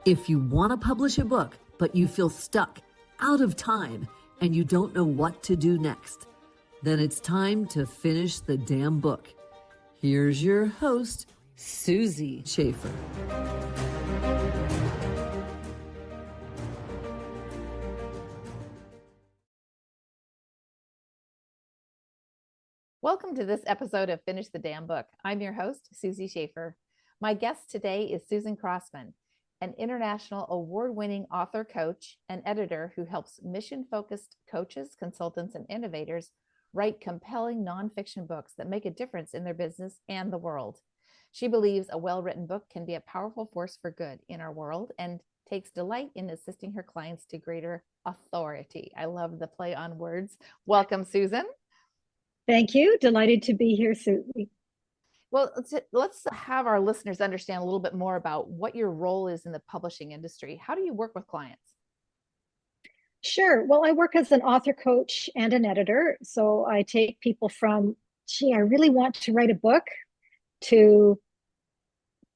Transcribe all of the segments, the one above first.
If you want to publish a book, but you feel stuck, out of time, and you don't know what to do next, then it's time to finish the damn book. Here's your host, Susie Schaefer. Welcome to this episode of Finish the Damn Book. I'm your host, Susie Schaefer. My guest today is Susan Crossman, an international award-winning author, coach, and editor who helps mission-focused coaches, consultants, and innovators write compelling nonfiction books that make a difference in their business and the world. She believes a well-written book can be a powerful force for good in our world and takes delight in assisting her clients to greater authority. I love the play on words. Welcome, Susan. Thank you. Delighted to be here, Susie. Well, let's have our listeners understand a little bit more about what your role is in the publishing industry. How do you work with clients? Sure. Well, I work as an author coach and an editor. So I take people from, I really want to write a book, to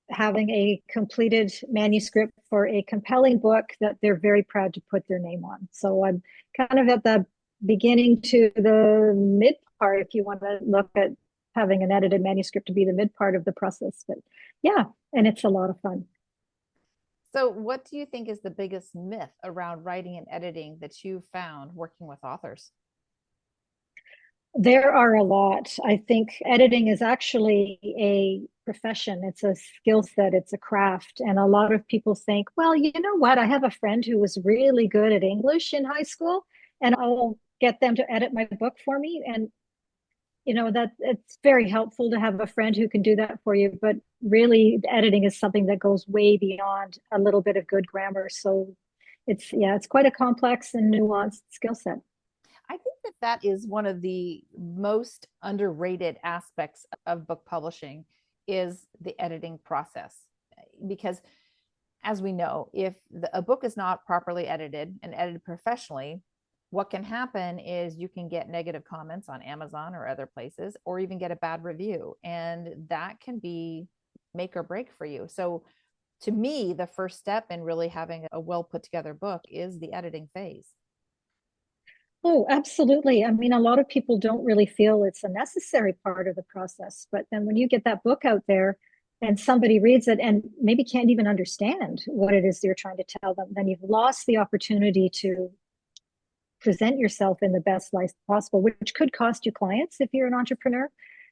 having a completed manuscript for a compelling book that they're very proud to put their name on. So I'm kind of at the beginning to the mid part, if you want to look at having an edited manuscript to be the mid part of the process. But yeah, and it's a lot of fun. So what do you think is the biggest myth around writing and editing that you found working with authors? There are a lot. I think editing is actually a profession. It's a skill set. It's a craft. And a lot of people think, well, you know what? I have a friend who was really good at English in high school, and I'll get them to edit my book for me. And that it's very helpful to have a friend who can do that for you. But really, editing is something that goes way beyond a little bit of good grammar. So it's quite a complex and nuanced skill set. I think that is one of the most underrated aspects of book publishing is the editing process. Because as we know, if a book is not properly edited and edited professionally, what can happen is you can get negative comments on Amazon or other places, or even get a bad review. And that can be make or break for you. So to me, the first step in really having a well put together book is the editing phase. Oh, absolutely. I mean, a lot of people don't really feel it's a necessary part of the process. But then when you get that book out there and somebody reads it and maybe can't even understand what it is you're trying to tell them, then you've lost the opportunity to present yourself in the best light possible, which could cost you clients if you're an entrepreneur.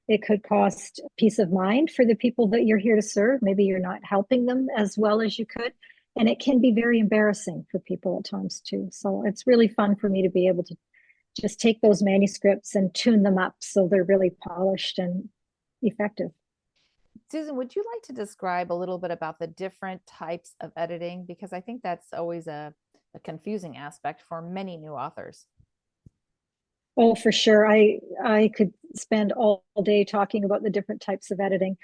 It could cost peace of mind for the people that you're here to serve. Maybe you're not helping them as well as you could. And it can be very embarrassing for people at times too. So it's really fun for me to be able to just take those manuscripts and tune them up so they're really polished and effective. Susan, would you like to describe a little bit about the different types of editing? Because I think that's always a confusing aspect for many new authors. Oh, for sure. I could spend all day talking about the different types of editing.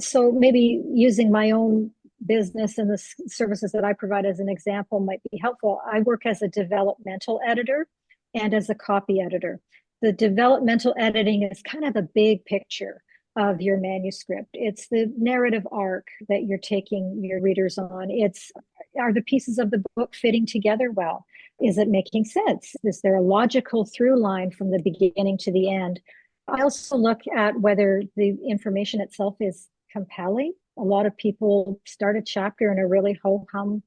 So maybe using my own business and the services that I provide as an example might be helpful. I work as a developmental editor and as a copy editor. The developmental editing is kind of the big picture of your manuscript. It's the narrative arc that you're taking your readers on. Are the pieces of the book fitting together well? Is it making sense? Is there a logical through line from the beginning to the end? I also look at whether the information itself is compelling. A lot of people start a chapter in a really ho-hum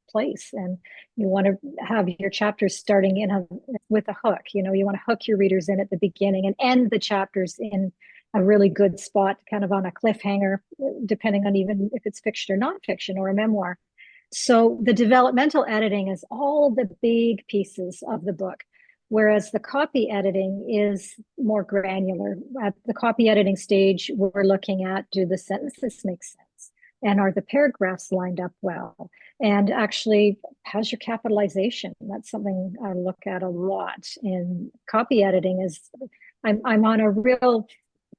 place, and you want to have your chapters starting with a hook. You want to hook your readers in at the beginning and end the chapters in a really good spot, kind of on a cliffhanger, depending on even if it's fiction or nonfiction or a memoir. So the developmental editing is all the big pieces of the book, whereas the copy editing is more granular. At the copy editing stage, we're looking at, do the sentences make sense? And are the paragraphs lined up well? And actually, how's your capitalization? That's something I look at a lot in copy editing. I'm on a real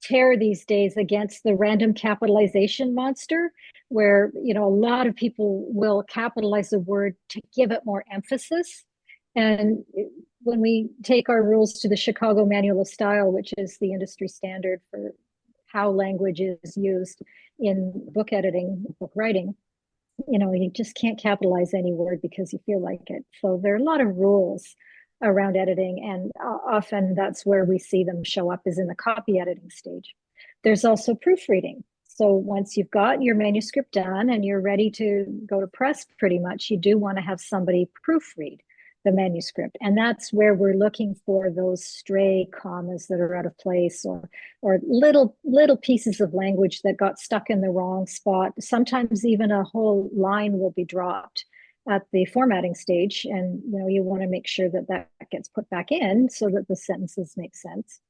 tear these days against the random capitalization monster, where a lot of people will capitalize a word to give it more emphasis. And when we take our rules to the Chicago Manual of Style, which is the industry standard for how language is used in book editing, book writing, you just can't capitalize any word because you feel like it. So there are a lot of rules around editing, and often that's where we see them show up, is in the copy editing stage. There's also proofreading. So once you've got your manuscript done and you're ready to go to press, pretty much, you do want to have somebody proofread the manuscript. And that's where we're looking for those stray commas that are out of place, or little pieces of language that got stuck in the wrong spot. Sometimes even a whole line will be dropped at the formatting stage, and you want to make sure that that gets put back in so that the sentences make sense.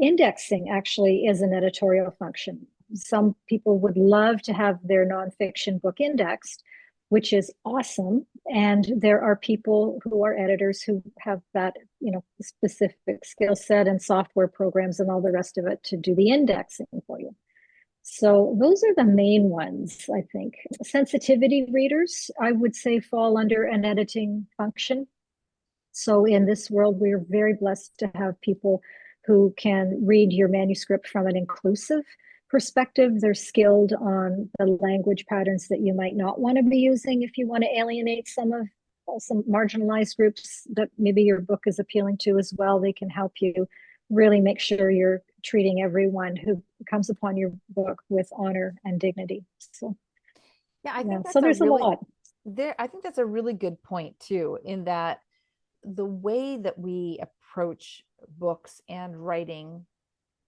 Indexing actually is an editorial function. Some people would love to have their nonfiction book indexed, which is awesome. And there are people who are editors who have that, specific skill set and software programs and all the rest of it to do the indexing for you. So those are the main ones, I think. Sensitivity readers, I would say, fall under an editing function. So in this world, we're very blessed to have people who can read your manuscript from an inclusive perspective. They're skilled on the language patterns that you might not want to be using if you want to alienate some marginalized groups that maybe your book is appealing to as well. They can help you really make sure you're treating everyone who comes upon your book with honor and dignity. So yeah, I think that's so there's a lot there. I think that's a really good point too, in that the way that we approach books and writing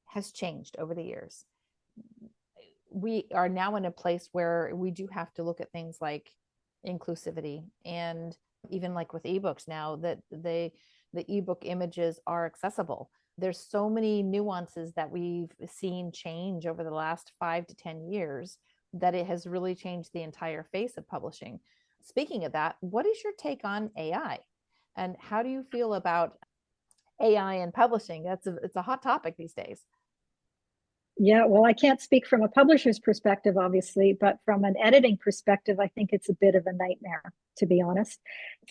has changed over the years. We are now in a place where we do have to look at things like inclusivity, and even like with ebooks now, that the ebook images are accessible. There's so many nuances that we've seen change over the last 5 to 10 years that it has really changed the entire face of publishing. Speaking of that, what is your take on AI? And how do you feel about AI and publishing? It's a hot topic these days. Yeah, well, I can't speak from a publisher's perspective, obviously, but from an editing perspective, I think it's a bit of a nightmare, to be honest.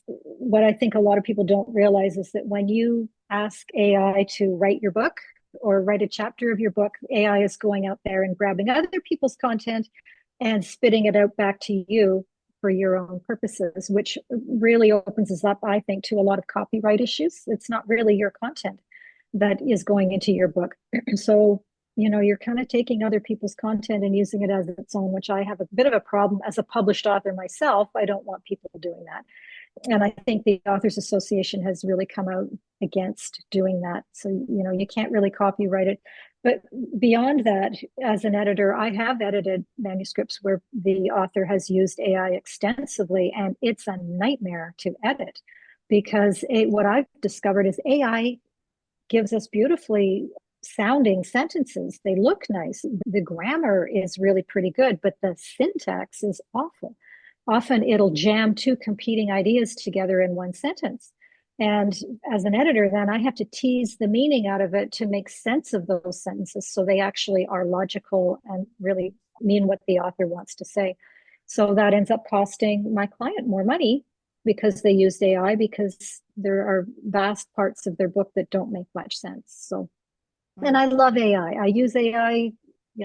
What I think a lot of people don't realize is that when you ask AI to write your book or write a chapter of your book, AI is going out there and grabbing other people's content and spitting it out back to you for your own purposes, which really opens us up, I think, to a lot of copyright issues. It's not really your content that is going into your book. So you're kind of taking other people's content and using it as its own, which I have a bit of a problem as a published author myself. I don't want people doing that. And I think the Authors Association has really come out against doing that. So, you can't really copyright it. But beyond that, as an editor, I have edited manuscripts where the author has used AI extensively, and it's a nightmare to edit because what I've discovered is AI gives us beautifully sounding sentences. They look nice. The grammar is really pretty good, but the syntax is awful. Often it'll jam two competing ideas together in one sentence. And as an editor, then I have to tease the meaning out of it to make sense of those sentences so they actually are logical and really mean what the author wants to say. So that ends up costing my client more money because they used AI, because there are vast parts of their book that don't make much sense. So, and I love AI. I use AI.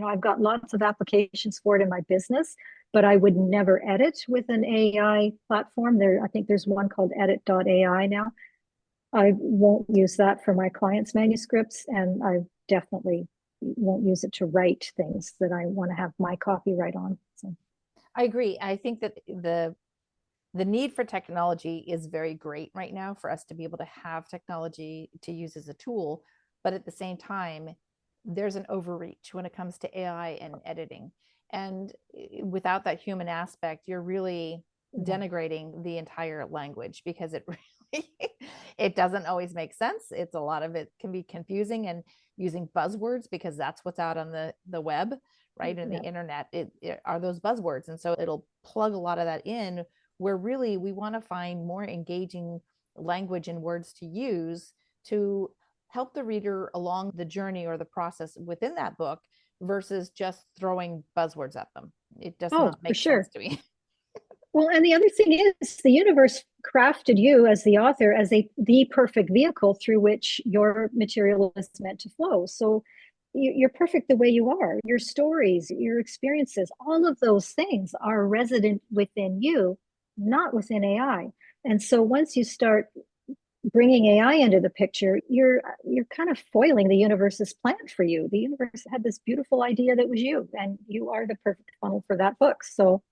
I've got lots of applications for it in my business, but I would never edit with an AI platform. I think there's one called edit.ai now. I won't use that for my clients' manuscripts, and I definitely won't use it to write things that I want to have my copyright on. So I agree. I think that the need for technology is very great right now for us to be able to have technology to use as a tool. But at the same time, there's an overreach when it comes to AI and editing. And without that human aspect, you're really denigrating the entire language, because it really, it doesn't always make sense. It's a lot of it can be confusing, and using buzzwords, because that's what's out on the web, right? And the internet, it are those buzzwords. And so it'll plug a lot of that in, where really we want to find more engaging language and words to use to help the reader along the journey or the process within that book, versus just throwing buzzwords at them. It does not make sense to me. Well, and the other thing is, the universe crafted you as the author as the perfect vehicle through which your material is meant to flow. So you're perfect the way you are. Your stories, your experiences, all of those things are resident within you, not within AI. And so once you start bringing AI into the picture, you're kind of foiling the universe's plan for you. The universe had this beautiful idea that was you, and you are the perfect funnel for that book. So,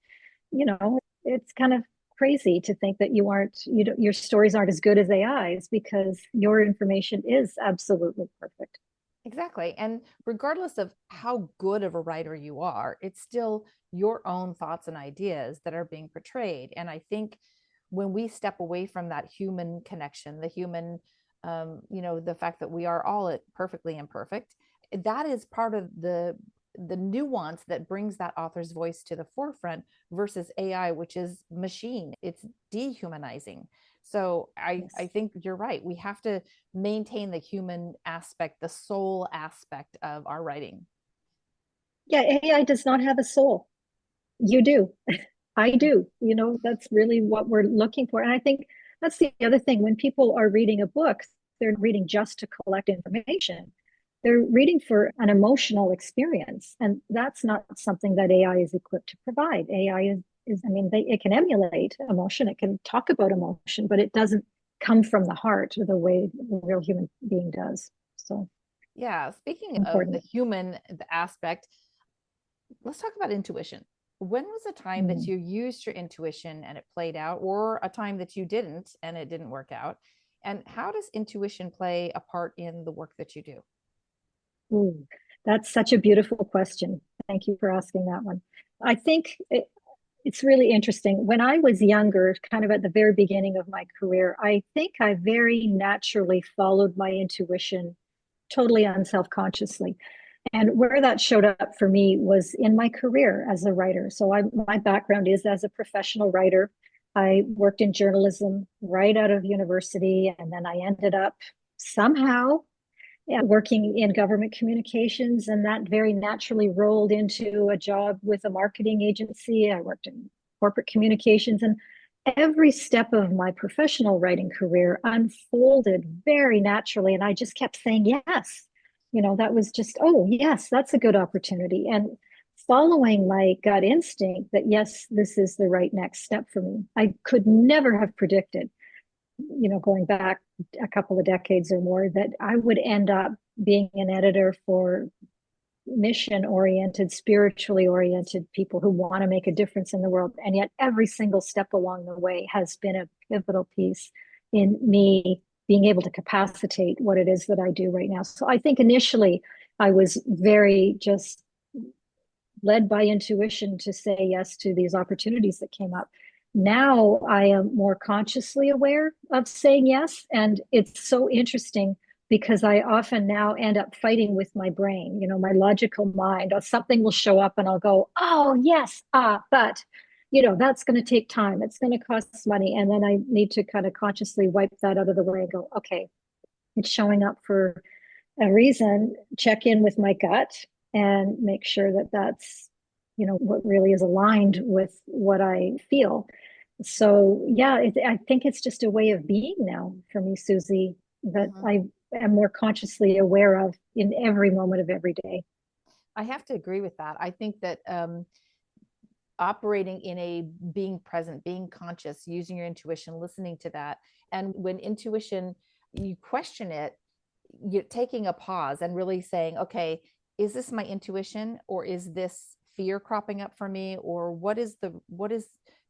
it's kind of crazy to think that your stories aren't as good as AI's, because your information is absolutely perfect. Exactly. And regardless of how good of a writer you are, it's still your own thoughts and ideas that are being portrayed. And I think when we step away from that human connection, the human, the fact that we are all perfectly imperfect, that is part of the nuance that brings that author's voice to the forefront versus AI, which is machine. It's dehumanizing. So Yes. I think you're right. We have to maintain the human aspect, the soul aspect of our writing. Yeah, AI does not have a soul. You do. I do. That's really what we're looking for. And I think that's the other thing. When people are reading a book, they're reading just to collect information. They're reading for an emotional experience. And that's not something that AI is equipped to provide. AI it can emulate emotion, it can talk about emotion, but it doesn't come from the heart the way a real human being does. So Yeah. Speaking of the important. human aspect, let's talk about intuition. When was a time that Mm. you used your intuition and it played out, or a time that you didn't and it didn't work out? And how does intuition play a part in the work that you do? Ooh, that's such a beautiful question. Thank you for asking that one. I think it's really interesting. When I was younger, kind of at the very beginning of my career, I think I very naturally followed my intuition totally unself-consciously. And where that showed up for me was in my career as a writer. So my background is as a professional writer. I worked in journalism right out of university, and then I ended up somehow working in government communications, and that very naturally rolled into a job with a marketing agency. I worked in corporate communications, and every step of my professional writing career unfolded very naturally. And I just kept saying yes. That was just, oh, yes, that's a good opportunity. And following my gut instinct that, yes, this is the right next step for me. I could never have predicted, going back a couple of decades or more, that I would end up being an editor for mission oriented, spiritually oriented people who want to make a difference in the world. And yet, every single step along the way has been a pivotal piece in me being able to capacitate what it is that I do right now. So I think initially I was very just led by intuition to say yes to these opportunities that came up. Now I am more consciously aware of saying yes. And it's so interesting because I often now end up fighting with my brain, my logical mind. Something will show up and I'll go, oh, yes, but that's going to take time. It's going to cost money. And then I need to kind of consciously wipe that out of the way and go, okay, it's showing up for a reason. Check in with my gut and make sure that that's what really is aligned with what I feel. So yeah, I think it's just a way of being now for me, Susie, that Mhm. I am more consciously aware of in every moment of every day. I have to agree with that. I think that operating in a being present, being conscious, using your intuition, listening to that. And when intuition, you question it, you're taking a pause and really saying, okay, is this my intuition, or is this fear cropping up for me, or what is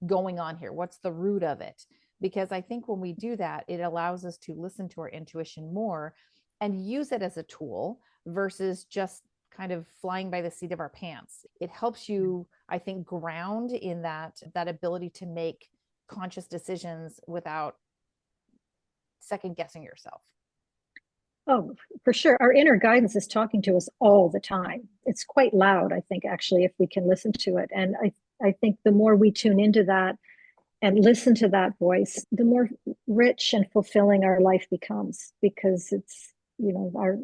going on here? What's the root of it? Because I think when we do that, it allows us to listen to our intuition more and use it as a tool versus just kind of flying by the seat of our pants. It helps you, I think, ground in that ability to make conscious decisions without second guessing yourself. Oh, for sure. Our inner guidance is talking to us all the time. It's quite loud, I think, actually, if we can listen to it. And I think the more we tune into that and listen to that voice, the more rich and fulfilling our life becomes, because it's, our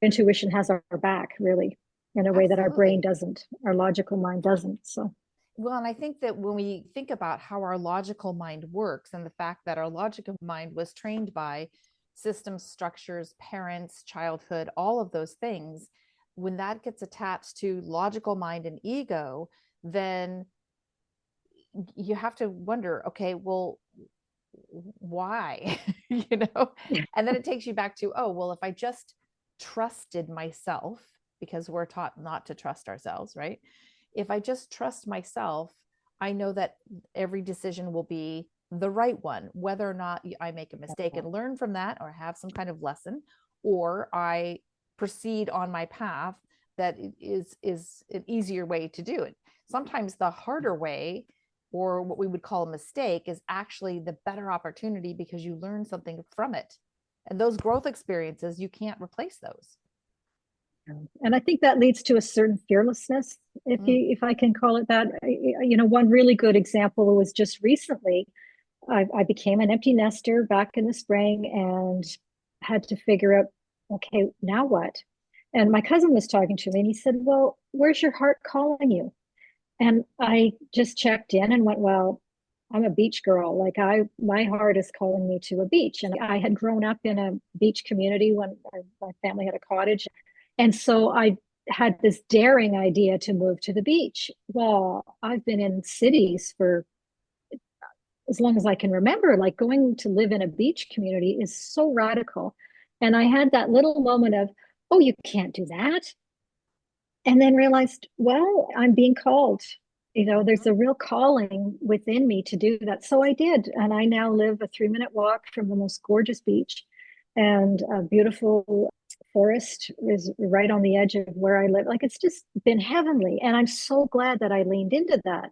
intuition has our back, really, in a way that our brain Absolutely. doesn't, our logical mind doesn't. So, Well, and I think that when we think about how our logical mind works and the fact that our logical mind was trained by systems, structures, parents, childhood, all of those things, when that gets attached to logical mind and ego, then you have to wonder, okay, well, why? And then it takes you back to, oh, well, if I just trusted myself, because we're taught not to trust ourselves, right? If I just trust myself, I know that every decision will be the right one, whether or not I make a mistake and learn from that or have some kind of lesson, or I proceed on my path that is an easier way to do it. Sometimes the harder way, or what we would call a mistake, is actually the better opportunity because you learn something from it. And those growth experiences, you can't replace those. And I think that leads to a certain fearlessness, if I can call it that. One really good example was just recently. I became an empty nester back in the spring and had to figure out, okay, now what? And my cousin was talking to me and he said, well, where's your heart calling you? And I just checked in and went, well, I'm a beach girl. Like my heart is calling me to a beach. And I had grown up in a beach community when my family had a cottage. And so I had this daring idea to move to the beach. Well, I've been in cities for as long as I can remember. Like, going to live in a beach community is so radical. And I had that little moment of, oh, you can't do that. And then realized, well, I'm being called. There's a real calling within me to do that. So I did. And I now live a 3-minute walk from the most gorgeous beach, and a beautiful forest is right on the edge of where I live. Like, it's just been heavenly. And I'm so glad that I leaned into that,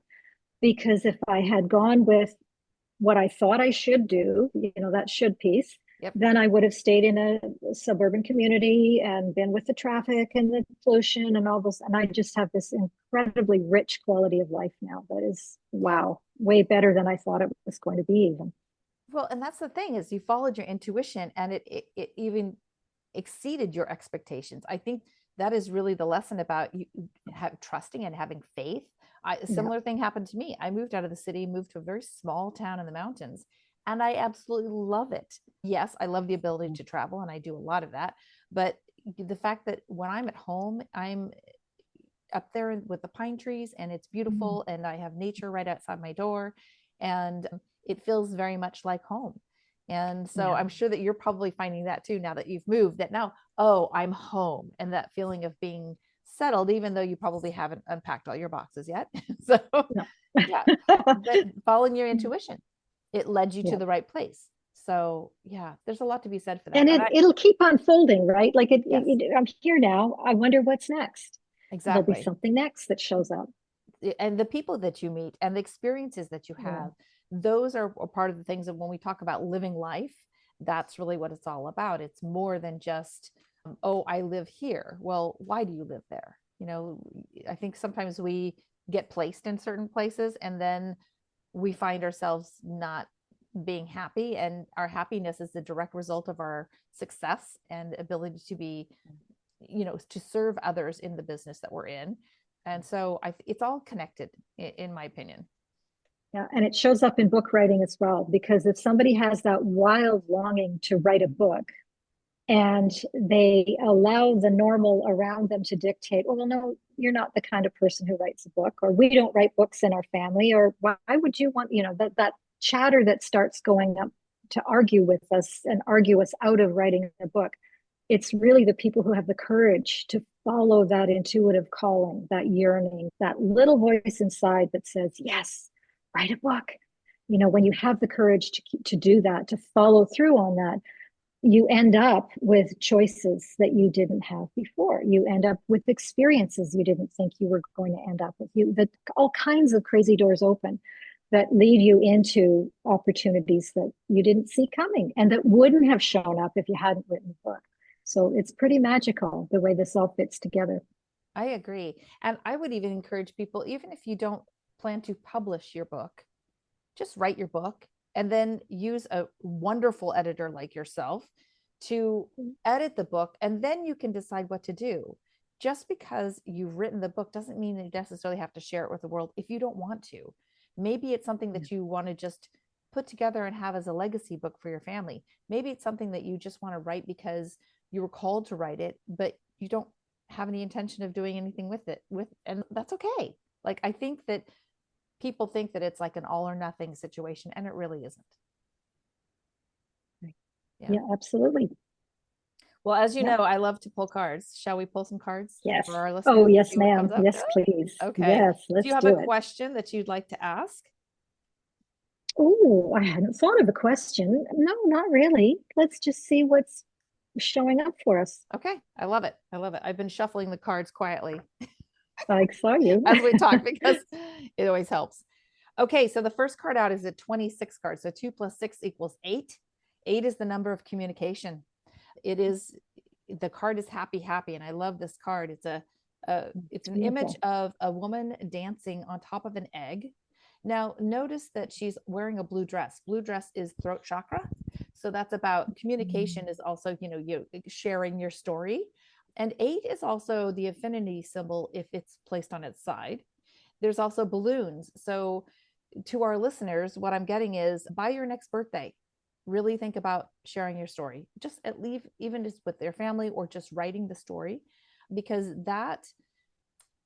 because if I had gone with what I thought I should do, that should piece, Yep. then I would have stayed in a suburban community and been with the traffic and the pollution and all this. And I just have this incredibly rich quality of life now that is, wow, way better than I thought it was going to be even. Well, and that's the thing, is you followed your intuition, and it even exceeded your expectations. I think that is really the lesson about you trusting and having faith. A similar thing happened to me. I moved out of the city, moved to a very small town in the mountains, and I absolutely love it. Yes, I love the ability to travel, and I do a lot of that. But the fact that when I'm at home, I'm up there with the pine trees, and it's beautiful, and I have nature right outside my door, and it feels very much like home. And so I'm sure that you're probably finding that too, now that you've moved, that now, oh, I'm home, and that feeling of being settled, even though you probably haven't unpacked all your boxes yet. So yeah, but following your intuition, it led you to the right place. So yeah, there's a lot to be said for that. And it'll keep unfolding, right? Like I'm here now. I wonder what's next. Exactly. There'll be something next that shows up. And the people that you meet and the experiences that you have, those are a part of the things that when we talk about living life, that's really what it's all about. It's more than just, oh, I live here. Well, why do you live there? I think sometimes we get placed in certain places, and then we find ourselves not being happy, and our happiness is the direct result of our success and ability to be, to serve others in the business that we're in. And so it's all connected, in my opinion. Yeah, and it shows up in book writing as well, because if somebody has that wild longing to write a book, and they allow the normal around them to dictate, oh, well, no, you're not the kind of person who writes a book, or we don't write books in our family, or why would you want, that chatter that starts going up to argue with us and argue us out of writing a book. It's really the people who have the courage to follow that intuitive calling, that yearning, that little voice inside that says, yes, write a book. When you have the courage to do that, to follow through on that, you end up with choices that you didn't have before. You end up with experiences you didn't think you were going to end up with. That all kinds of crazy doors open that lead you into opportunities that you didn't see coming, and that wouldn't have shown up if you hadn't written the book. So it's pretty magical the way this all fits together. I agree. And I would even encourage people, even if you don't plan to publish your book, just write your book, and then use a wonderful editor like yourself to edit the book, and then you can decide what to do. Just because you've written the book doesn't mean that you necessarily have to share it with the world if you don't want to. Maybe it's something that you want to just put together and have as a legacy book for your family. Maybe it's something that you just want to write because you were called to write it, but you don't have any intention of doing anything with it, and that's okay. Like, I think that people think that it's like an all or nothing situation, and it really isn't. Yeah. Yeah, absolutely. Well, as you Yeah. know, I love to pull cards. Shall we pull some cards Yes. for our listeners? Oh, yes, See what ma'am. comes up. Yes, please. Okay. Yes, Do you let's have a do it. question that you'd like to ask? Oh, I hadn't thought of a question. No, not really. Let's just see what's showing up for us. Okay. I love it. I love it. I've been shuffling the cards quietly I saw you. as we talk because it always helps. Okay. So the first card out is a 26 card. So 2 + 6 = 8. 8 is the number of communication. It is, the card is happy, happy. And I love this card. It's it's an Beautiful. image of a woman dancing on top of an egg. Now, notice that she's wearing a blue dress. Blue dress is throat chakra. So that's about communication, is also, you sharing your story. And 8 is also the affinity symbol if it's placed on its side. There's also balloons. So to our listeners, what I'm getting is, by your next birthday, really think about sharing your story. Just at least, even just with their family, or just writing the story, because that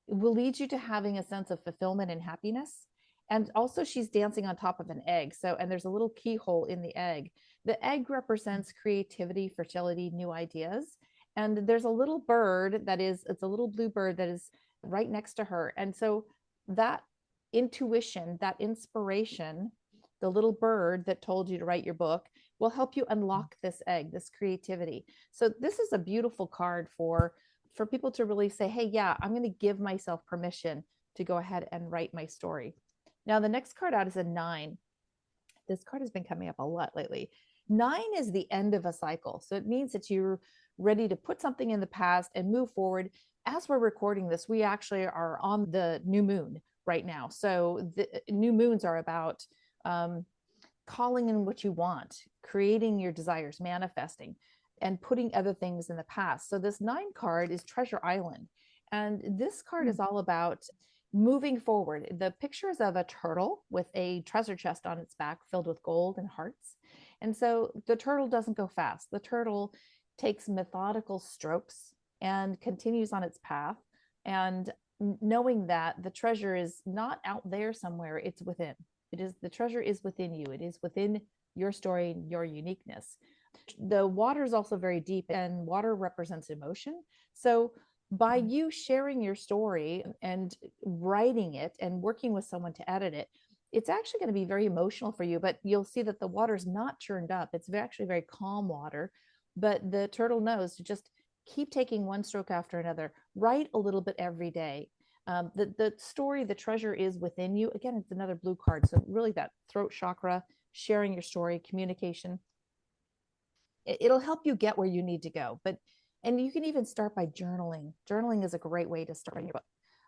will lead you to having a sense of fulfillment and happiness. And also, she's dancing on top of an egg. So, and there's a little keyhole in the egg. The egg represents creativity, fertility, new ideas. And there's a little bird it's a little blue bird that is right next to her. And so that intuition, that inspiration, the little bird that told you to write your book, will help you unlock this egg, this creativity. So this is a beautiful card for people to really say, hey, yeah, I'm going to give myself permission to go ahead and write my story. Now, the next card out is a 9. This card has been coming up a lot lately. 9 is the end of a cycle. So it means that you're ready to put something in the past and move forward. As we're recording this, we actually are on the new moon right now. So the new moons are about calling in what you want, creating your desires, manifesting, and putting other things in the past. So this 9 card is Treasure Island. And this card is all about moving forward. The picture is of a turtle with a treasure chest on its back filled with gold and hearts. And so the turtle doesn't go fast. The turtle takes methodical strokes and continues on its path. And knowing that the treasure is not out there somewhere, it's within. The treasure is within you. It is within your story, your uniqueness. The water is also very deep, and water represents emotion. So by you sharing your story and writing it and working with someone to edit it, it's actually going to be very emotional for you, but you'll see that the water is not churned up. It's actually very calm water, but the turtle knows to just keep taking one stroke after another, write a little bit every day. The story, the treasure is within you. Again, it's another blue card. So really that throat chakra, sharing your story, communication, it'll help you get where you need to go. And you can even start by journaling. Journaling is a great way to start your book.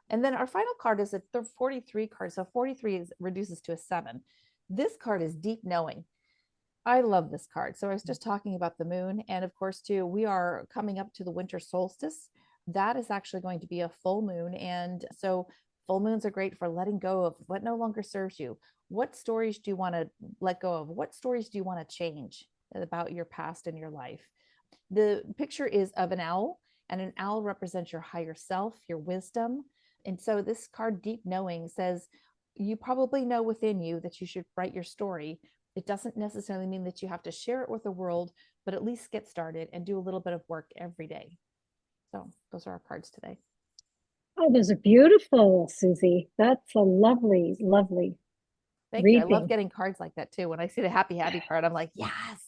And then our final card is a 43 card. So 43 reduces to a 7. This card is Deep Knowing. I love this card. So I was just talking about the moon. And of course, too, we are coming up to the winter solstice. That is actually going to be a full moon. And so full moons are great for letting go of what no longer serves you. What stories do you want to let go of? What stories do you want to change about your past and your life? The picture is of an owl, and an owl represents your higher self, your wisdom. And so this card, Deep Knowing, says you probably know within you that you should write your story. It doesn't necessarily mean that you have to share it with the world, but at least get started and do a little bit of work every day. So those are our cards today. Oh, those are beautiful, Susie. That's a lovely, lovely Thank reading. you. I love getting cards like that too. When I see the happy, happy card, I'm like, yes.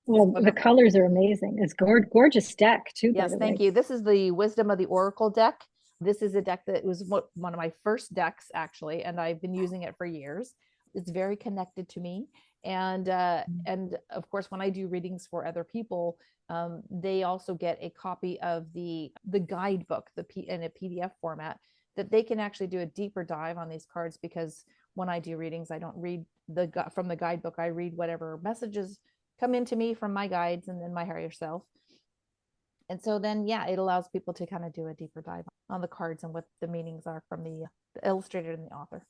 Well, the colors are amazing. It's gorgeous deck too, by Yes, the thank way. you. This is the Wisdom of the Oracle deck. This is a deck that was one of my first decks, actually, and I've been using it for years. It's very connected to me. And of course, when I do readings for other people, they also get a copy of the guidebook, in a PDF format, that they can actually do a deeper dive on these cards, because when I do readings, I don't read from the guidebook. I read whatever messages come into me from my guides and then my higher self. And so then, yeah, it allows people to kind of do a deeper dive on the cards and what the meanings are from the illustrator and the author.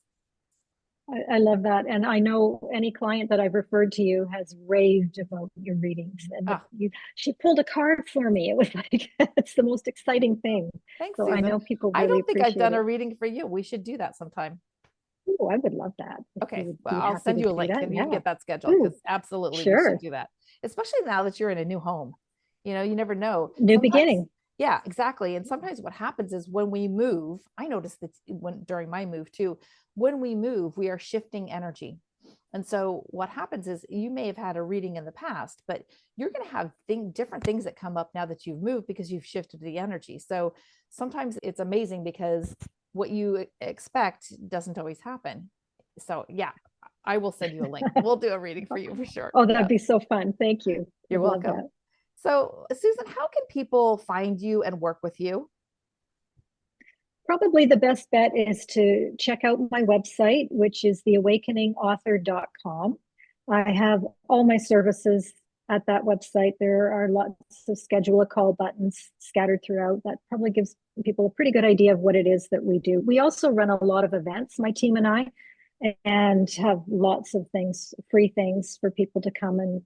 I love that. And I know any client that I've referred to you has raved about your readings. And Ah, she pulled a card for me. It was like, it's the most exciting thing. thanks, So I Susan. know people I really don't think I've appreciate done a it. reading for you. We should do that sometime. Oh, I would love that. If you Okay, would well, be I'll happy send to you a do link that. and you can Yeah. get that scheduled Ooh, because absolutely we should sure. do that. Especially now that you're in a new home. You never know. New Sometimes, beginning. yeah, exactly. And sometimes what happens is when we move, I noticed that when during my move too, when we move, we are shifting energy. And so what happens is you may have had a reading in the past, but you're going to have different things that come up now that you've moved because you've shifted the energy. So sometimes it's amazing because what you expect doesn't always happen. So yeah, I will send you a link. We'll do a reading for you for sure. Oh, that'd Yes, be so fun. Thank you. you're I'd love welcome. that. So Susan, how can people find you and work with you? Probably the best bet is to check out my website, which is theawakeningauthor.com. I have all my services at that website. There are lots of schedule a call buttons scattered throughout. That probably gives people a pretty good idea of what it is that we do. We also run a lot of events, my team and I, and have lots of things, free things for people to come and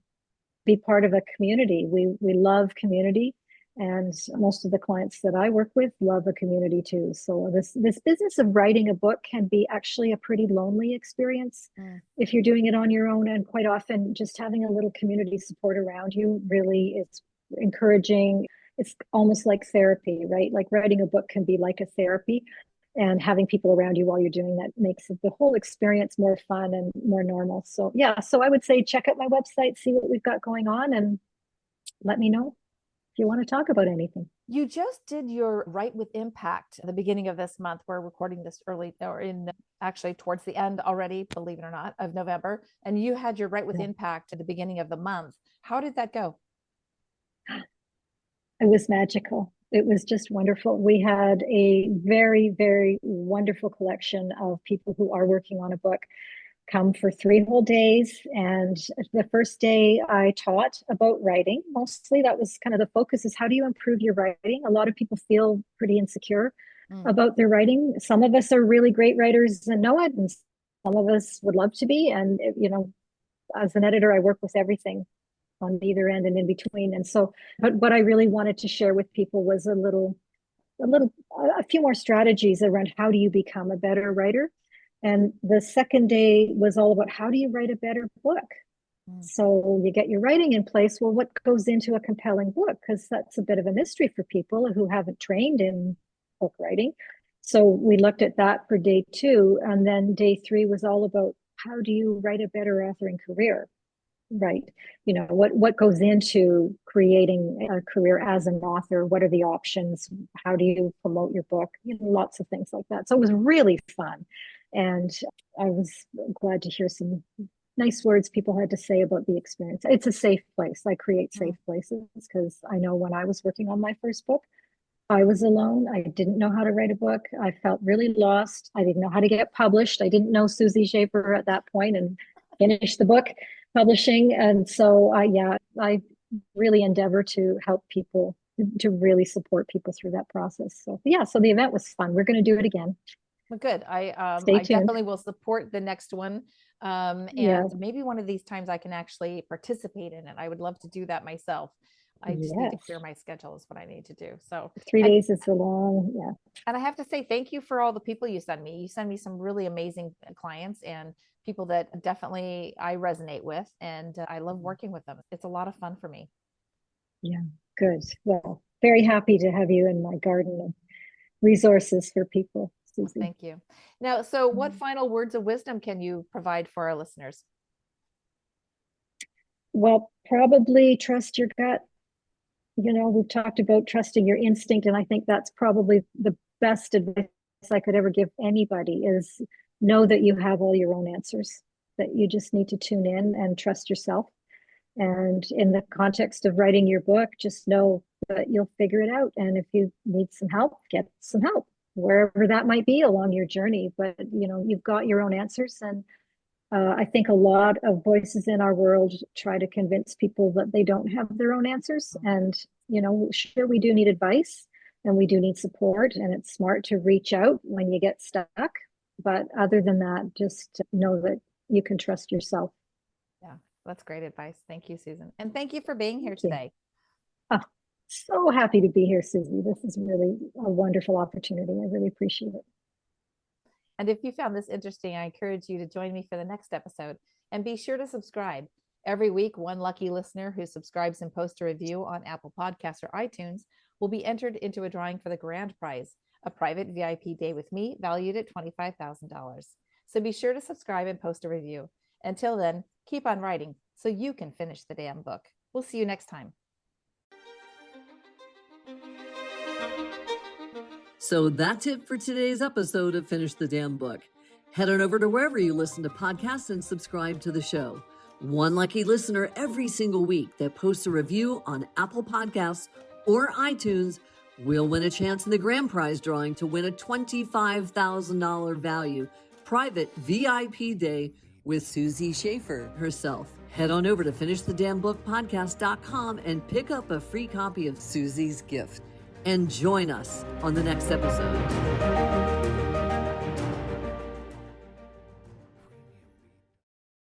be part of a community. We love community, and most of the clients that I work with love a community too. So this business of writing a book can be actually a pretty lonely experience if you're doing it on your own. And quite often, just having a little community support around you really is encouraging. It's almost like therapy, right? Like writing a book can be like a therapy, and having people around you while you're doing that makes the whole experience more fun and more normal. So yeah, so I would say check out my website, see what we've got going on, and let me know if you want to talk about anything. You just did your Write with Impact at the beginning of this month. We're recording this early or in actually towards the end already, believe it or not, of November. And you had your Write with Yeah. Impact at the beginning of the month. How did that go? It was magical. It was just wonderful. We had a very, very wonderful collection of people who are working on a book come for 3 whole days. And the first day I taught about writing, mostly that was kind of the focus, is how do you improve your writing? A lot of people feel pretty insecure about their writing. Some of us are really great writers and know it, and some of us would love to be. And, as an editor, I work with everything on either end and in between. And so, but what I really wanted to share with people was a few more strategies around how do you become a better writer. And the second day was all about how do you write a better book. So you get your writing in place. Well, what goes into a compelling book? Because that's a bit of a mystery for people who haven't trained in book writing. So we looked at that for day 2. And then day 3 was all about how do you write a better authoring career? Right. What goes into creating a career as an author? What are the options? How do you promote your book? Lots of things like that. So it was really fun. And I was glad to hear some nice words people had to say about the experience. It's a safe place. I create safe places because I know when I was working on my first book, I was alone. I didn't know how to write a book. I felt really lost. I didn't know how to get published. I didn't know Susie Schaefer at that point and finish the book publishing. And so I really endeavor to help people, to really support people through that process. So yeah, so the event was fun. We're going to do it again. Well, good. Stay I tuned. definitely will support the next one. Yeah. And maybe one of these times I can actually participate in it. I would love to do that myself. I just need to Yes. clear my schedule is what I need to do. So 3 and days is a long, yeah. and I have to say thank you for all the people you send me. You send me some really amazing clients and people that definitely I resonate with, and I love working with them. It's a lot of fun for me. Yeah. Good. Well, very happy to have you in my garden of resources for people, Well, Susie. thank you. Now, so what final words of wisdom can you provide for our listeners? Well, probably trust your gut. We've talked about trusting your instinct, and I think that's probably the best advice I could ever give anybody is know that you have all your own answers, that you just need to tune in and trust yourself. And in the context of writing your book, just know that you'll figure it out. And if you need some help, get some help, wherever that might be along your journey. But, you've got your own answers. And I think a lot of voices in our world try to convince people that they don't have their own answers. And, sure, we do need advice and we do need support. And it's smart to reach out when you get stuck. But other than that, just know that you can trust yourself. Yeah, that's great advice. Thank you, Susan. And thank you for being here Thank you. today. Oh, so happy to be here, Susie. This is really a wonderful opportunity. I really appreciate it. And if you found this interesting, I encourage you to join me for the next episode and be sure to subscribe. Every week, one lucky listener who subscribes and posts a review on Apple Podcasts or iTunes will be entered into a drawing for the grand prize, a private VIP day with me valued at $25,000. So be sure to subscribe and post a review. Until then, keep on writing so you can finish the damn book. We'll see you next time. So that's it for today's episode of Finish the Damn Book. Head on over to wherever you listen to podcasts and subscribe to the show. One lucky listener every single week that posts a review on Apple Podcasts or iTunes will win a chance in the grand prize drawing to win a $25,000 value private VIP day with Susie Schaefer herself. Head on over to finishthedamnbookpodcast.com and pick up a free copy of Susie's gift. And join us on the next episode.